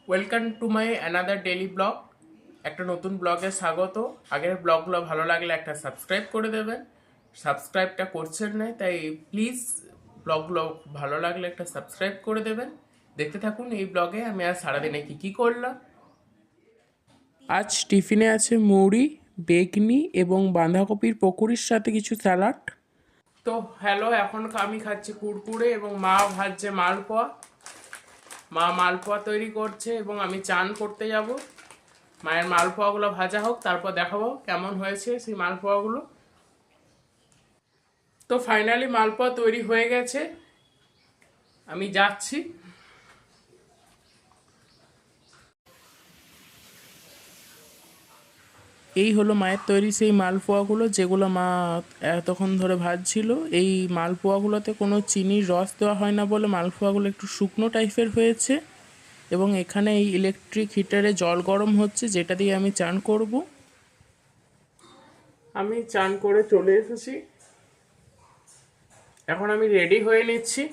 Welcome to my another daily blog. একটা নতুন ব্লগে স্বাগত। আগের ব্লগগুলো ভালো লাগলে একটা সাবস্ক্রাইব করে দেবেন। সাবস্ক্রাইবটা করছেন না, তাই প্লিজ ব্লগগুলো ভালো লাগলে একটা সাবস্ক্রাইব করে দেবেন। দেখতে থাকুন এই ব্লগে আমি আজ সারাদিনে কী করলাম। আজ টিফিনে আছে মুড়ি, বেগনি এবং বাঁধাকপির পকোড়ির সাথে কিছু স্যালাড। তো হ্যালো, এখন আমি খাচ্ছি কুরকুরে এবং মা ভাজছে মালপোয়া। মা মালপোয়া তৈরি করছে এবং আমি চান করতে যাব। মায়ের মালপোয়াগুলো ভাজা হোক, তারপর দেখাবো কেমন হয়েছে সেই মালপোয়াগুলো। তো ফাইনালি মালপোয়া তৈরি হয়ে গেছে, আমি যাচ্ছি। এই হলো মায়ের তৈরি সেই মালপোয়াগুলো, যেগুলো মা এতক্ষণ ধরে ভাজছিল। এই মালপোয়াগুলোতে কোনো চিনির রস দেওয়া হয় না বলে মালপোয়াগুলো একটু শুকনো টাইপের হয়েছে। এবং এখানে এই ইলেকট্রিক হিটারে জল গরম হচ্ছে, যেটা দিয়ে আমি চান করব। আমি চান করে চলে এসেছি, এখন আমি রেডি হয়ে নিচ্ছি।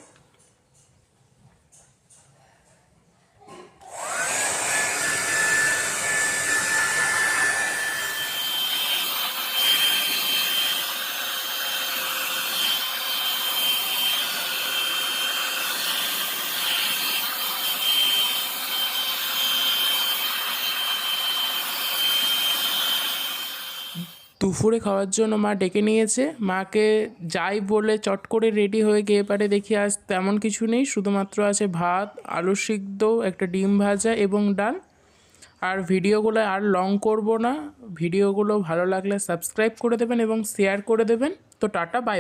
দুপুরে খাওয়ার জন্য মা ডেকে নিয়েছে। মাকে যাই বলে চট করে রেডি হয়ে গিয়ে পারে দেখি আজ তেমন কিছু নেই, শুধুমাত্র আছে ভাত, আলু সিদ্ধ, একটা ডিম ভাজা এবং ডাল। আর ভিডিওগুলো আর লং করব না। ভিডিওগুলো ভালো লাগলে সাবস্ক্রাইব করে দেবেন এবং শেয়ার করে দেবেন। তো টাটা, বাই।